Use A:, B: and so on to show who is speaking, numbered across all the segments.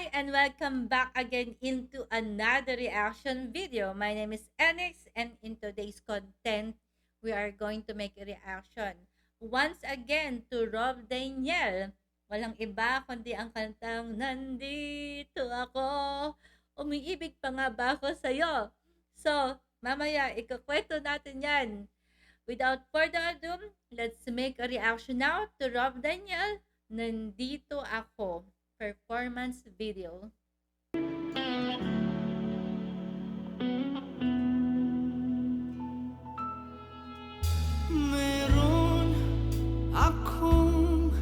A: Hi and welcome back again into another reaction video. My name is Enix and in today's content, we are going to make a reaction once again to Rob Daniel. Walang iba kundi ang kantang Nandito Ako. Umiibig pa nga ba ako sa'yo? So, mamaya ikukwento natin yan. Without further ado, let's make a reaction now to Rob Daniel. Nandito Ako performance video.
B: Meron akong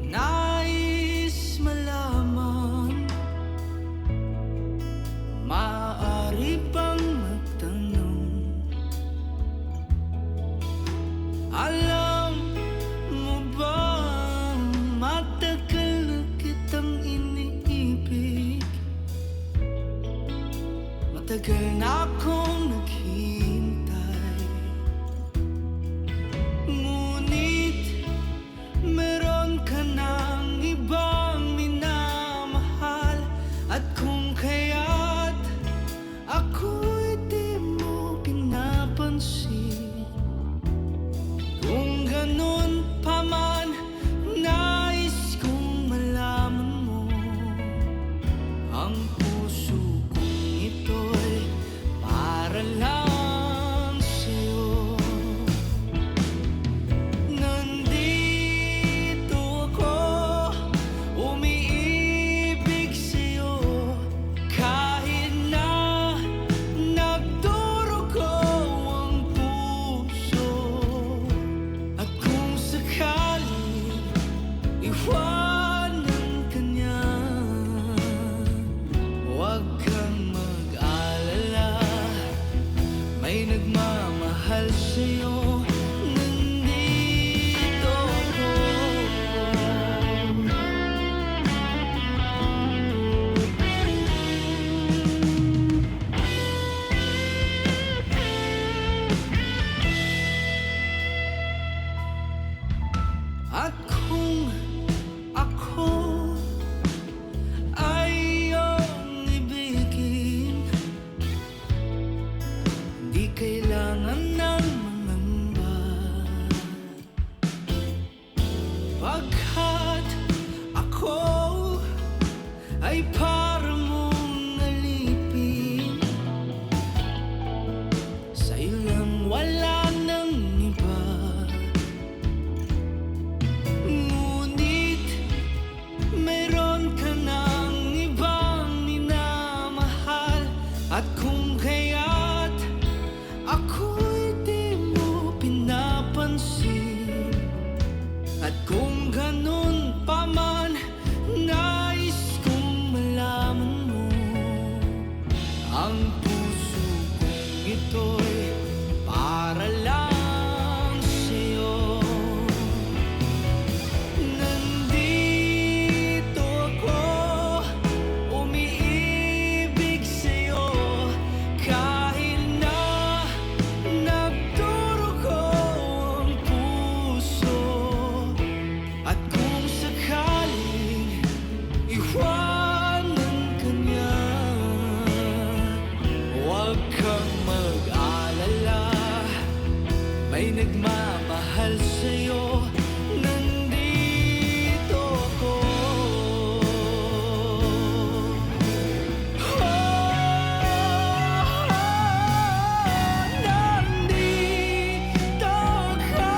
B: nais malaman. Maaari bang magtanong? Alam mo bang matagal na kitang iniibig? Matagal na akong naghihintay. Ngunit meron ka ng ibang minamahal. At kung kaya't ako'y di mo pinapansin, kung ganun pa man, nais kong malaman mo. Ang puso kong ito'y para lang sa'yo. Nandito ako, umiibig sa'yo, kahit na nagdurugo ang puso. At kung sakaling iwanan ka niya, huwag kang mag-alala, may nagmamahal sa'yo. Nandito ako. At kung ako ay iyong ibigin, di kailangan ng mangamba, pagkat ako ay para mong alipin. Sa'yo lang, wala nang iba. Ngunit meron ka ng ibang minamahal. At kung kaya't ako'y di mo pinapansin, at kung ganun pa man, nais kong malaman mo. Ang puso kong ito'y para lang sa'yo. Nandito ako, umiibig sa'yo, kahit na nagdurugo ang puso. At kung sakaling iwanan ka niya, huwag kang mag-alala, may nagmamahal sa'yo. Nandito ako. Nandito ako,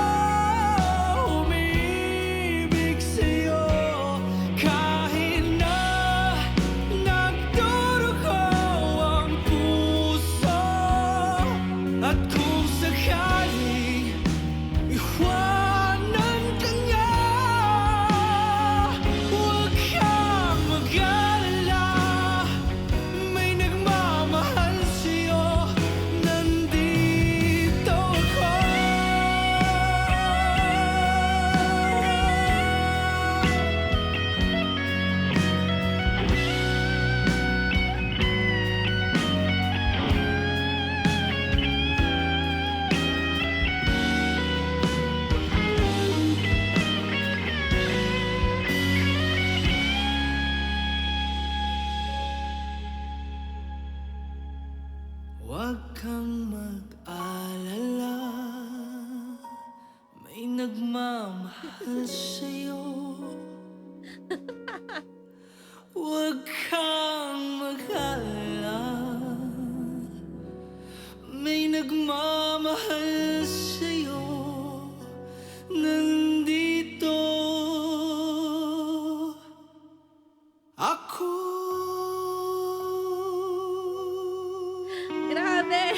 B: umiibig sa'yo, kahit na Huwag kang mag-alala, may nagmamahal sa'yo. Huwag kang mag-alala, may nagmamahal sa'yo. Nandito ako.
A: Grabe!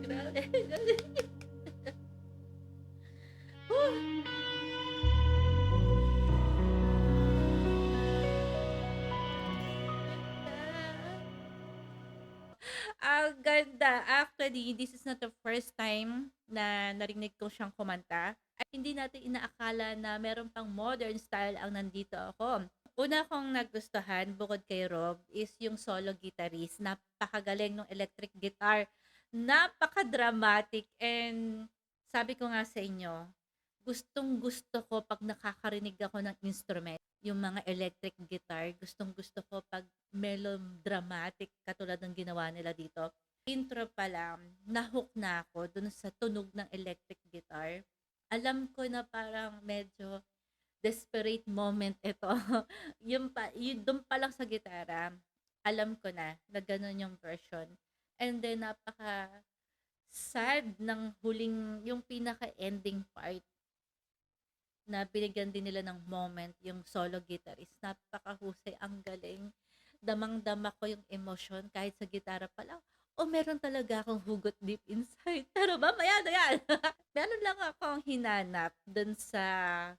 A: Grabe, galing. Huh. Ang ganda. Actually, this is not the first time na narinig ko siyang kumanta. At hindi natin inaakala na meron pang modern style ang nandito ako. Una kong nagustuhan bukod kay Rob is yung solo guitarist. Napakagaling ng electric guitar. Napaka-dramatic and sabi ko nga sa inyo, gustong gusto ko pag nakakarinig ako ng instrument, yung mga electric guitar, gustong gusto ko pag melodramatic katulad ng ginawa nila dito. Intro pa lang, nahook na ako dun sa tunog ng electric guitar. Alam ko na parang medyo desperate moment ito. Yung dun pa lang sa gitara, alam ko na ganun yung version. And then napaka sad ng huling, yung pinaka-ending part na binigyan din nila ng moment yung solo guitarist. Napakahusay, ang galing. Damang-dama ko yung emotion kahit sa gitara pa lang. O meron talaga akong hugot deep inside. Pero mamaya na yan. Meron lang akong hinanap dun sa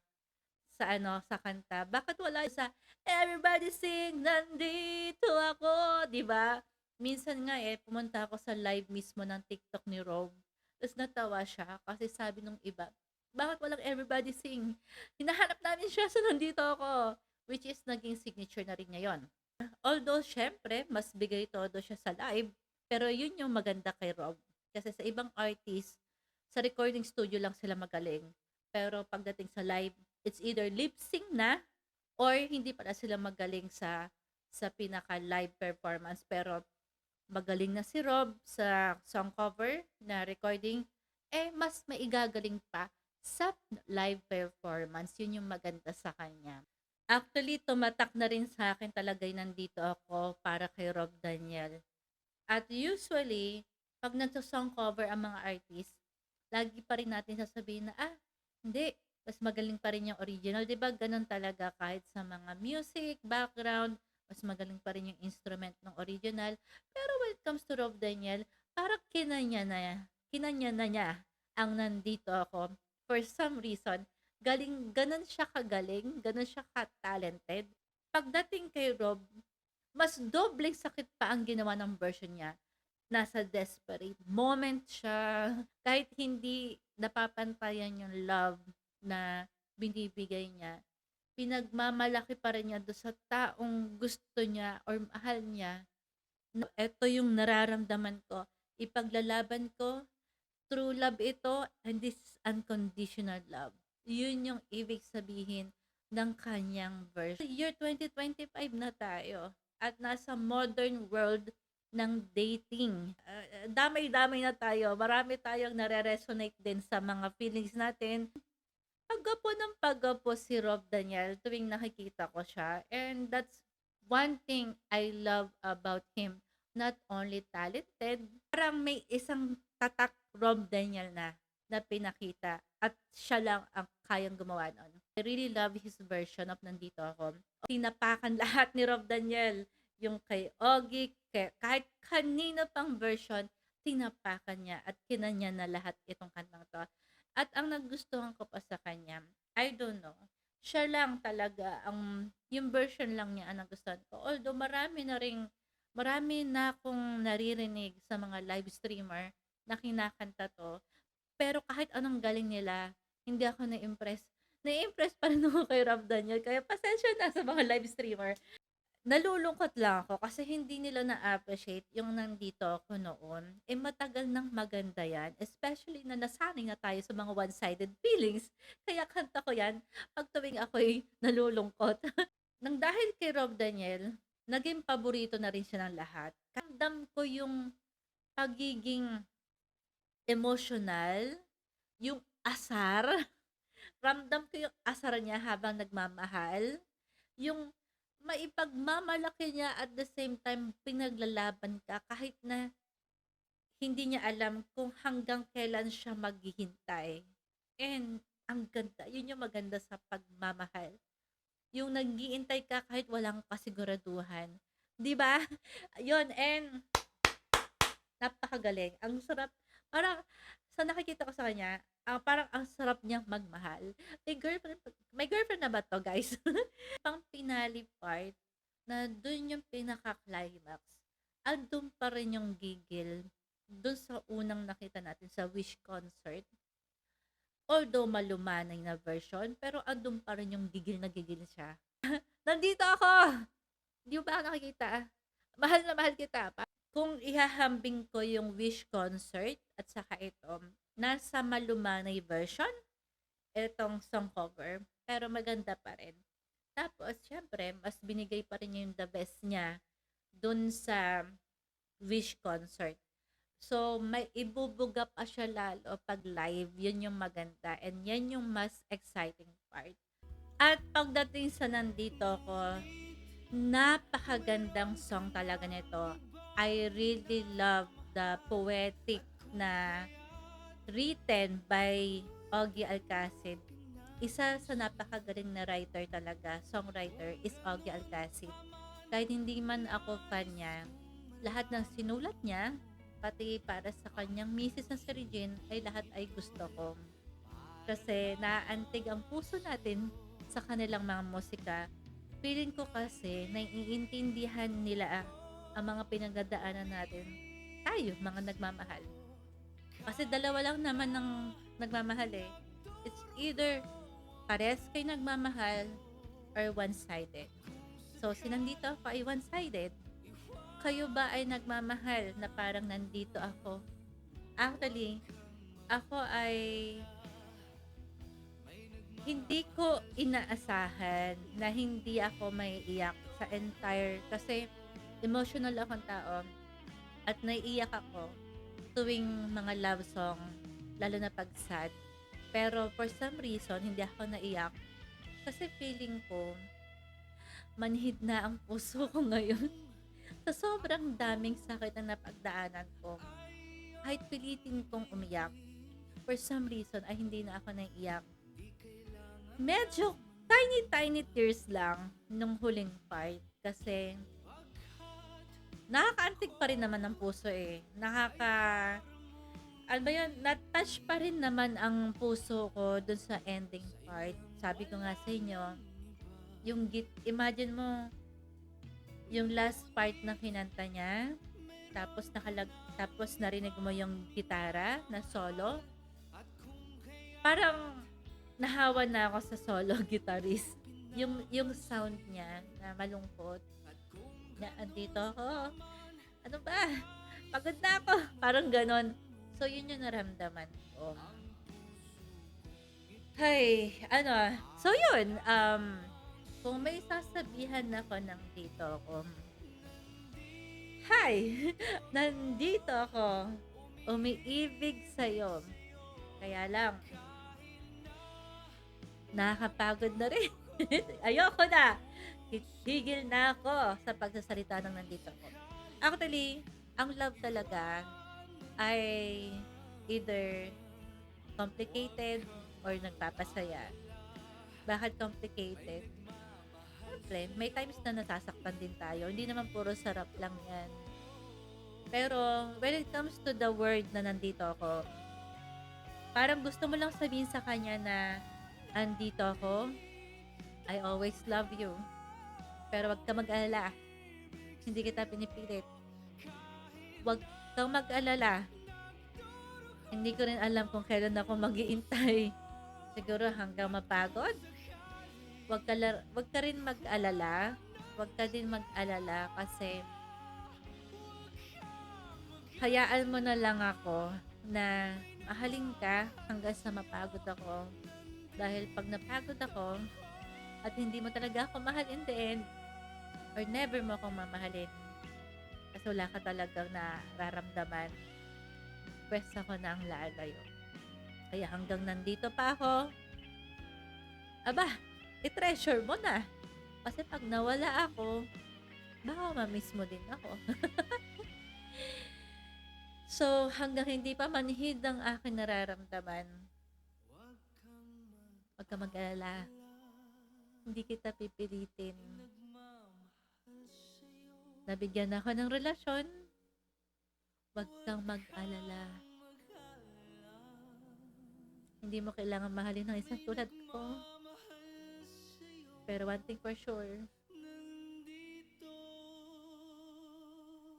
A: kanta. Bakit wala sa Everybody Sing, nandito ako, 'di ba? Minsan nga pumunta ako sa live mismo ng TikTok ni Rob. Tapos natawa siya kasi sabi nung iba, bakit walang Everybody Sing? Hinahanap namin siya sa nandito ako. Which is naging signature na rin niya yon. Although, syempre, mas bigay todo siya sa live. Pero yun yung maganda kay Rob. Kasi sa ibang artist, sa recording studio lang sila magaling. Pero pagdating sa live, it's either lip sync na or hindi pala sila magaling sa pinaka live performance. Pero magaling na si Rob sa song cover na recording, mas maigagaling pa sa live performance. Yun yung maganda sa kanya. Actually, tumatak na rin sa akin talaga yung nandito ako para kay Rob Daniel. At usually, pag nagsa-song cover ang mga artist, lagi pa rin natin sasabihin na, hindi, mas magaling pa rin yung original. Diba ganun talaga kahit sa mga music, background, mas magaling pa rin yung instrument ng original. Pero when it comes to Rob Daniel, parang kinanya na niya ang nandito ako. For some reason, ganun siya kagaling, ganun siya ka-talented. Pagdating kay Rob, mas dobleng sakit pa ang ginawa ng version niya. Nasa desperate moment siya. Kahit hindi napapantayan yung love na binibigay niya, pinagmamalaki pa rin niya doon sa taong gusto niya or mahal niya. Ito yung nararamdaman ko. Ipaglalaban ko. True love ito and this is unconditional love. Yun yung ibig sabihin ng kanyang verse. Year 2025 na tayo at nasa modern world ng dating. Damay-damay na tayo. Marami tayong nare-resonate din sa mga feelings natin. Paggapo si Rob Daniel tuwing nakikita ko siya. And that's one thing I love about him. Not only talented, parang may isang tatak Rob Daniel na pinakita at siya lang ang kayang gumawa nun. I really love his version of Nandito Ako. Tinapakan lahat ni Rob Daniel. Yung kay Ogie, kahit kanino pang version, tinapakan niya at kinanya na lahat itong kantang to. At ang nagustuhan ko pa sa kanya, I don't know, siya lang talaga, yung version lang niya ang nagustuhan ko. Although marami na akong naririnig sa mga live streamer na kinakanta to. Pero kahit anong galing nila, hindi ako na-impress. nai-impress pa rin ako kay Rob Daniel. Kaya pasensya na sa mga live streamer. Nalulungkot lang ako kasi hindi nila na-appreciate yung nandito ako noon. Eh, matagal nang maganda yan. Especially na nasanay na tayo sa mga one-sided feelings. Kaya kanta ko yan pag tuwing ako'y nalulungkot. Nang dahil kay Rob Daniel, naging paborito na rin siya ng lahat. Ramdam ko yung pagiging emotional, yung asar. Ramdam ko yung asar niya habang nagmamahal. Yung maipagmamalaki niya at the same time pinaglalaban ka kahit na hindi niya alam kung hanggang kailan siya maghihintay. And ang ganda, yun yung maganda sa pagmamahal. Yung nag-iintay ka kahit walang kasiguraduhan. 'Di ba? Yun, and napakagaling. Ang sarap. Parang sa nakikita ko sa kanya, parang ang sarap niyang magmahal. May girlfriend na ba to, guys? Pang finale part na dun yung pinaka-climax. Andun pa rin yung gigil dun sa unang nakita natin sa Wish concert. Although malumanay na version, pero andun pa rin yung gigil na gigil siya. Nandito ako! Di mo ba ako nakikita? Mahal na mahal kita. Kung ihahambing ko yung Wish concert at saka ito, nasa malumanay version, itong song cover, pero maganda pa rin. Tapos, syempre, mas binigay pa rin niya yung the best niya dun sa Wish concert. So, may ibubuga pa siya lalo pag live. Yun yung maganda. And yan yung mas exciting part. At pagdating sa nandito ko, napakagandang song talaga nito. I really love the poetic na written by Ogie Alcacid. Isa sa napakagaling na writer talaga, songwriter, is Ogie Alcacid. Kahit hindi man ako fan niya, lahat ng sinulat niya, pati para sa kanyang misis na si Regine, ay lahat ay gusto ko. Kasi naaantig ang puso natin sa kanilang mga musika. Feeling ko kasi naiintindihan nila ang mga pinagdadaanan natin. Tayo, mga nagmamahal. Kasi dalawa lang naman ng nagmamahal eh. It's either pares kayo nagmamahal or one-sided. So, sinandito ako ay one-sided. Kayo ba ay nagmamahal na parang nandito ako? Actually, ako ay hindi ko inaasahan na hindi ako maiiyak sa entire, kasi emotional akong tao at naiiyak ako tuwing mga love song, lalo na pag sad. Pero for some reason, hindi ako naiyak kasi feeling ko manhid na ang puso ko ngayon. Sa sobrang daming sakit na napagdaanan ko, kahit pilitin kong umiyak, for some reason ay hindi na ako naiiyak. Medyo tiny tears lang nung huling part kasi nakakaantig pa rin naman ng puso eh. Ano ba yun? Na-touch pa rin naman ang puso ko dun sa ending part. Sabi ko nga sa inyo, imagine mo, yung last part na kinanta niya, tapos narinig mo yung gitara na solo. Parang nahawa na ako sa solo guitarist. Yung sound niya na malungkot. Na andito ako. Ano ba? Pagod na ako. Parang ganon. So, yun yung naramdaman ko. Hay, ano. So, yun. Kung may sasabihan ako ng dito ako, hi! Nandito ako. Umiibig sa'yo. Kaya lang, nakakapagod na rin. Ayoko na. Tigil na ako sa pagsasalita ng nandito ako. Actually, ang love talaga ay either complicated or nagpapasaya. Bakit complicated? Siyempre, may times na nasasaktan din tayo. Hindi naman puro sarap lang yan. Pero, when it comes to the word na nandito ako, parang gusto mo lang sabihin sa kanya na andito ako, I always love you. Pero wag ka mag-alala. Hindi kita pinipilit. Wag kang mag-alala. Hindi ko rin alam kung kailan ako mag-iintay. Siguro hanggang mapagod. Wag ka rin mag-alala. Wag ka din mag-alala kasi hayaan mo na lang ako na mahalin ka hanggang sa mapagod ako. Dahil pag napagod ako at hindi mo talaga ako mahal in the end, or never mo akong mamahalin kasi wala ka talagang nararamdaman, pwes ako na ang lalayo. Kaya hanggang nandito pa ako, aba, i-treasure mo na. Kasi pag nawala ako, baka ma-miss mo din ako. So, hanggang hindi pa manhid ang aking nararamdaman, huwag ka mag-alala. Hindi kita pipilitin. Nabigyan ako ng relasyon, huwag kang mag-alala. Hindi mo kailangan mahalin ng isang tulad ko. Pero one thing for sure,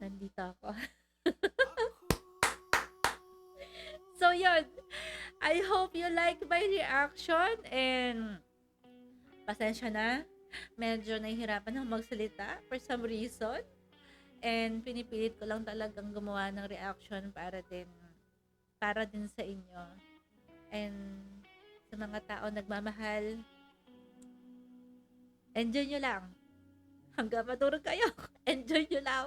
A: nandito ako. So, yun. I hope you like my reaction and pasensya na. Medyo nahihirapan akong magsalita for some reason. And pinipilit ko lang talagang gumawa ng reaction para din sa inyo. And sa mga tao nagmamahal, enjoy nyo lang. Hanggang matulog kayo, enjoy nyo lang.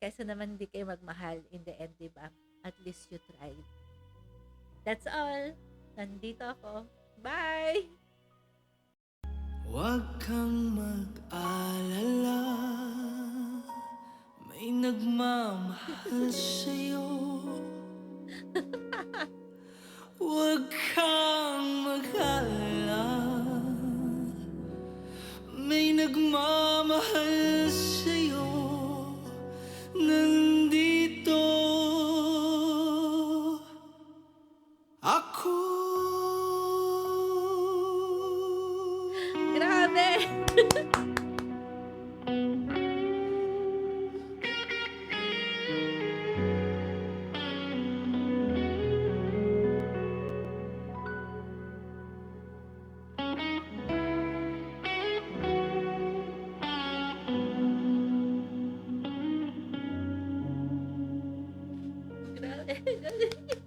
A: Kaysa naman hindi kayo magmahal in the end, diba? At least you tried. That's all. Nandito ako. Bye!
B: Huwag kang mag-alala, may nagmamahal sa'yo. Huwag kang mag-alala, may nagmamahal sa'yo. Nandito ako.
A: Grabe! Grabe!